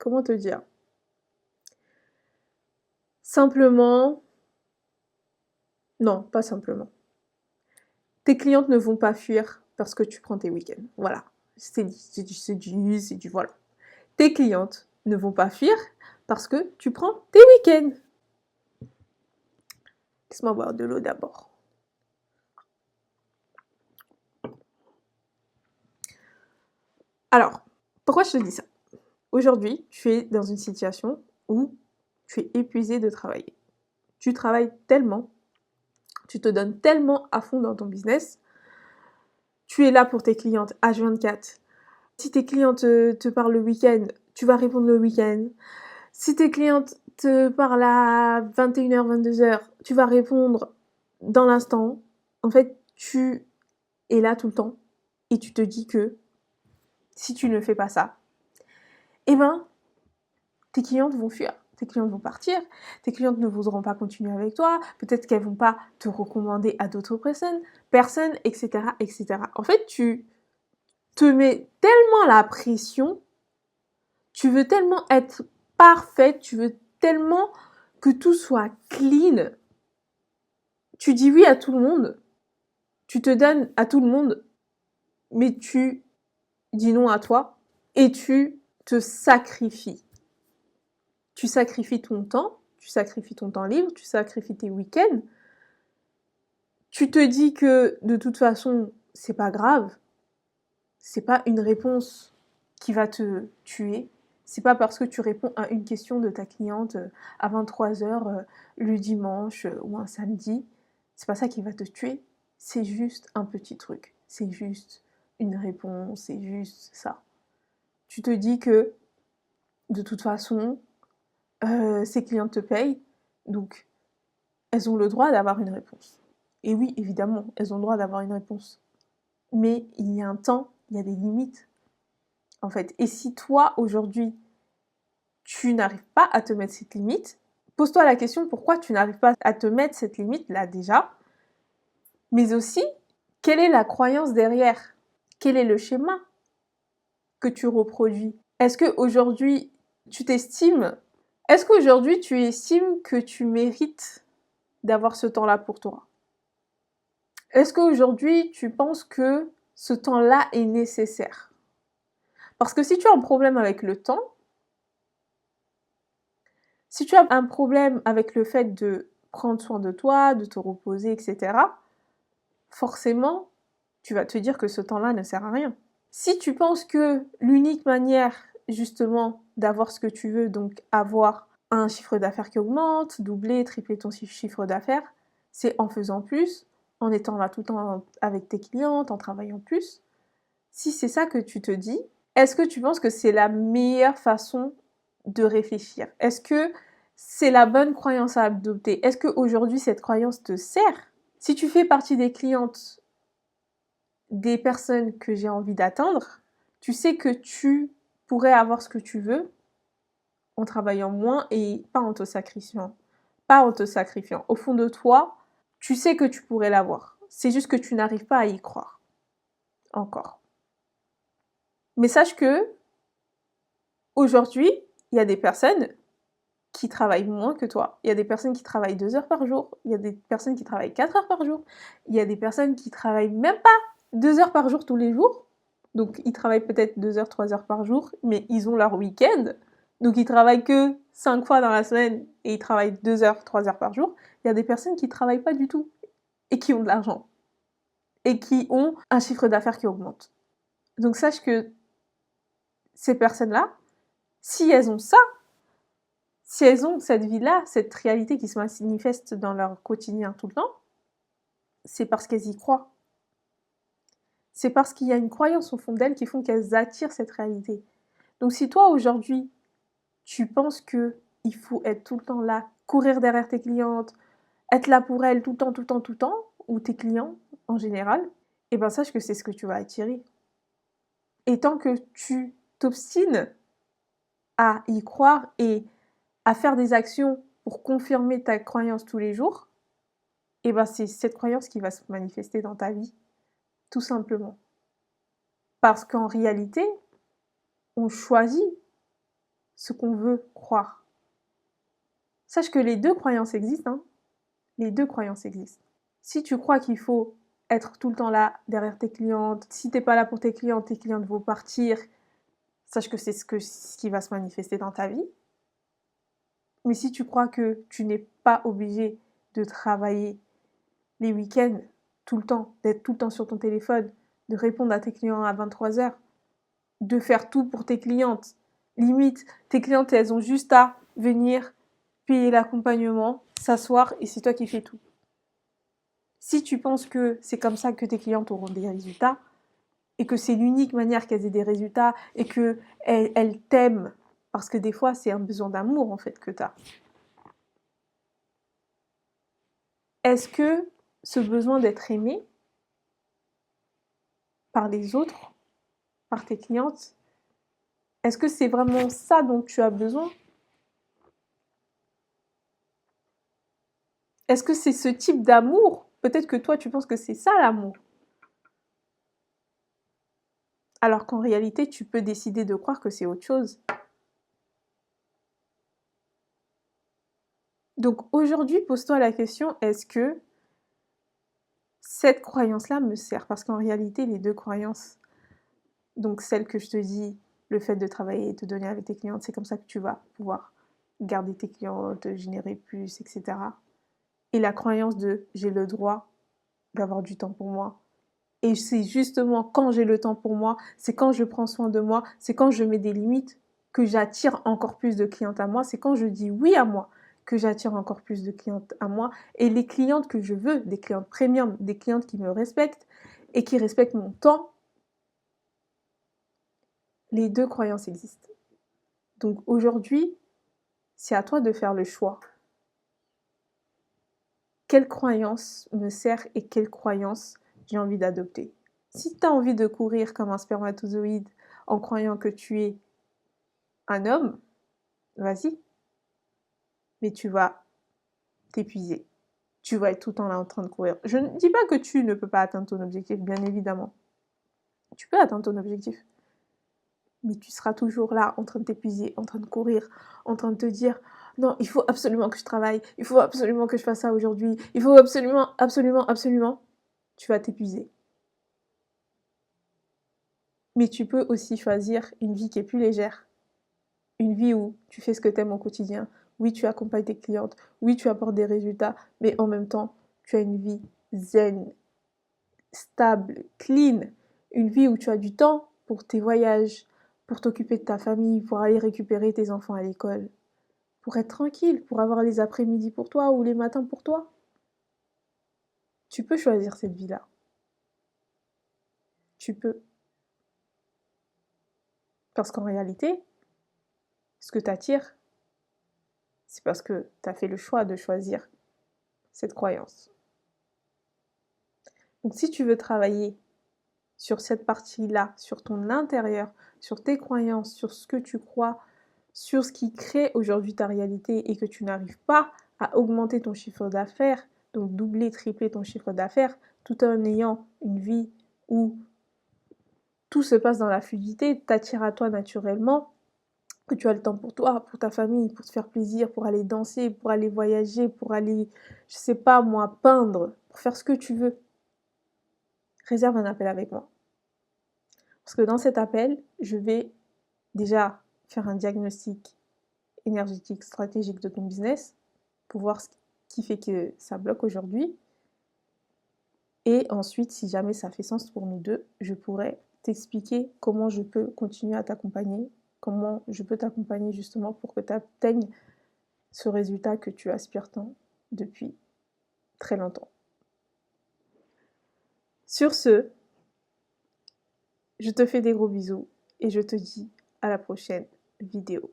comment te dire? Simplement non, pas simplement. Tes clientes ne vont pas fuir parce que tu prends tes week-ends. Voilà, c'est dit, c'est du voilà. Tes clientes ne vont pas fuir parce que tu prends tes week-ends. Laisse-moi boire de l'eau d'abord. Alors, pourquoi je te dis ça? Aujourd'hui, tu es dans une situation où tu es épuisé de travailler. Tu travailles tellement, tu te donnes tellement à fond dans ton business, tu es là pour tes clientes H24. Si tes clientes te parlent le week-end, tu vas répondre le week-end. Si tes clientes te parlent à 21h, 22h, tu vas répondre dans l'instant. En fait, tu es là tout le temps et tu te dis que si tu ne fais pas ça, eh ben, tes clientes vont fuir, tes clientes vont partir, tes clientes ne voudront pas continuer avec toi, peut-être qu'elles vont pas te recommander à d'autres personnes, etc., etc. En fait, tu te mets tellement la pression, tu veux tellement être parfaite, tu veux tellement que tout soit clean. Tu dis oui à tout le monde, tu te donnes à tout le monde, mais tu dis non à toi et tu te sacrifies. Tu sacrifies ton temps, tu sacrifies ton temps libre, tu sacrifies tes week-ends. Tu te dis que de toute façon, c'est pas grave. C'est pas une réponse qui va te tuer. C'est pas parce que tu réponds à une question de ta cliente à 23h le dimanche ou un samedi, c'est pas ça qui va te tuer. C'est juste un petit truc. C'est juste une réponse, c'est juste ça. Tu te dis que de toute façon, ces clientes te payent, donc elles ont le droit d'avoir une réponse. Et oui, évidemment, elles ont le droit d'avoir une réponse. Mais il y a un temps, il y a des limites, en fait. Et si toi, aujourd'hui, tu n'arrives pas à te mettre cette limite, pose-toi la question pourquoi tu n'arrives pas à te mettre cette limite-là déjà, mais aussi, quelle est la croyance derrière? Quel est le schéma que tu reproduis? Est-ce qu'aujourd'hui, tu t'estimes? Est-ce qu'aujourd'hui, tu estimes que tu mérites d'avoir ce temps-là pour toi? Est-ce qu'aujourd'hui, tu penses que ce temps-là est nécessaire? Parce que si tu as un problème avec le temps, si tu as un problème avec le fait de prendre soin de toi, de te reposer, etc., forcément, tu vas te dire que ce temps-là ne sert à rien. Si tu penses que l'unique manière, justement, d'avoir ce que tu veux, donc avoir un chiffre d'affaires qui augmente, doubler, tripler ton chiffre d'affaires, c'est en faisant plus, en étant là tout le temps avec tes clientes, en travaillant plus. Si c'est ça que tu te dis, est-ce que tu penses que c'est la meilleure façon de réfléchir? Est-ce que c'est la bonne croyance à adopter? Est-ce qu'aujourd'hui, cette croyance te sert? Si tu fais partie des clientes, des personnes que j'ai envie d'atteindre, tu sais que tu pourrais avoir ce que tu veux en travaillant moins et pas en te sacrifiant. Pas en te sacrifiant. Au fond de toi, tu sais que tu pourrais l'avoir. C'est juste que tu n'arrives pas à y croire. Encore. Mais sache que aujourd'hui, il y a des personnes qui travaillent moins que toi. Il y a des personnes qui travaillent 2 heures par jour. Il y a des personnes qui travaillent 4 heures par jour. Il y a des personnes qui travaillent même pas 2 heures par jour tous les jours. Donc, ils travaillent peut-être 2 heures, 3 heures par jour, mais ils ont leur week-end. Donc, ils travaillent que 5 fois dans la semaine et ils travaillent 2 heures, 3 heures par jour. Il y a des personnes qui travaillent pas du tout et qui ont de l'argent et qui ont un chiffre d'affaires qui augmente. Donc, sache que ces personnes-là, si elles ont ça, si elles ont cette vie-là, cette réalité qui se manifeste dans leur quotidien tout le temps, c'est parce qu'elles y croient. C'est parce qu'il y a une croyance au fond d'elles qui font qu'elles attirent cette réalité. Donc si toi aujourd'hui, tu penses que il faut être tout le temps là, courir derrière tes clientes, être là pour elles tout le temps, tout le temps, tout le temps, ou tes clients en général, eh ben sache que c'est ce que tu vas attirer. Et tant que tu t'obstines à y croire et à faire des actions pour confirmer ta croyance tous les jours, et ben c'est cette croyance qui va se manifester dans ta vie, tout simplement. Parce qu'en réalité, on choisit ce qu'on veut croire. Sache que les deux croyances existent, hein. Les deux croyances existent. Si tu crois qu'il faut être tout le temps là, derrière tes clientes, si t'es pas là pour tes clientes vont partir, sache que c'est ce qui va se manifester dans ta vie. Mais si tu crois que tu n'es pas obligé de travailler les week-ends tout le temps, d'être tout le temps sur ton téléphone, de répondre à tes clients à 23h, de faire tout pour tes clientes. Limite, tes clientes, elles ont juste à venir payer l'accompagnement, s'asseoir et c'est toi qui fais tout. Si tu penses que c'est comme ça que tes clientes auront des résultats et que c'est l'unique manière qu'elles aient des résultats et qu'elles t'aiment, parce que des fois, c'est un besoin d'amour en fait que tu as. Est-ce que ce besoin d'être aimé par les autres, par tes clientes, est-ce que c'est vraiment ça dont tu as besoin? Est-ce que c'est ce type d'amour? Peut-être que toi, tu penses que c'est ça l'amour. Alors qu'en réalité, tu peux décider de croire que c'est autre chose. Donc aujourd'hui, pose-toi la question, est-ce que cette croyance-là me sert? Parce qu'en réalité, les deux croyances, donc celle que je te dis, le fait de travailler et de donner avec tes clientes, c'est comme ça que tu vas pouvoir garder tes clientes, générer plus, etc. Et la croyance de j'ai le droit d'avoir du temps pour moi. Et c'est justement quand j'ai le temps pour moi, c'est quand je prends soin de moi, c'est quand je mets des limites que j'attire encore plus de clientes à moi, c'est quand je dis oui à moi que j'attire encore plus de clientes à moi. Et les clientes que je veux, des clientes premium, des clientes qui me respectent et qui respectent mon temps, les deux croyances existent. Donc aujourd'hui, c'est à toi de faire le choix. Quelle croyance me sert et quelle croyance j'ai envie d'adopter? Si tu as envie de courir comme un spermatozoïde en croyant que tu es un homme, vas-y. Mais tu vas t'épuiser. Tu vas être tout le temps là en train de courir. Je ne dis pas que tu ne peux pas atteindre ton objectif, bien évidemment. Tu peux atteindre ton objectif. Mais tu seras toujours là en train de t'épuiser, en train de courir, en train de te dire non, il faut absolument que je travaille, il faut absolument que je fasse ça aujourd'hui, il faut absolument, absolument, absolument. Tu vas t'épuiser. Mais tu peux aussi choisir une vie qui est plus légère. Une vie où tu fais ce que tu aimes au quotidien. Oui, tu accompagnes tes clientes. Oui, tu apportes des résultats. Mais en même temps, tu as une vie zen, stable, clean. Une vie où tu as du temps pour tes voyages, pour t'occuper de ta famille, pour aller récupérer tes enfants à l'école. Pour être tranquille, pour avoir les après-midi pour toi ou les matins pour toi. Tu peux choisir cette vie-là. Tu peux. Parce qu'en réalité, ce que tu attires, c'est parce que tu as fait le choix de choisir cette croyance. Donc si tu veux travailler sur cette partie-là, sur ton intérieur, sur tes croyances, sur ce que tu crois, sur ce qui crée aujourd'hui ta réalité et que tu n'arrives pas à augmenter ton chiffre d'affaires, donc doubler, tripler ton chiffre d'affaires, tout en ayant une vie où tout se passe dans la fluidité, t'attires à toi naturellement, que tu as le temps pour toi, pour ta famille, pour te faire plaisir, pour aller danser, pour aller voyager, pour aller, je sais pas moi, peindre, pour faire ce que tu veux. Réserve un appel avec moi. Parce que dans cet appel, je vais déjà faire un diagnostic énergétique, stratégique de ton business pour voir ce qui fait que ça bloque aujourd'hui. Et ensuite, si jamais ça fait sens pour nous deux, je pourrais t'expliquer comment je peux continuer à t'accompagner, comment je peux t'accompagner justement pour que tu atteignes ce résultat que tu aspires tant depuis très longtemps. Sur ce, je te fais des gros bisous et je te dis à la prochaine vidéo.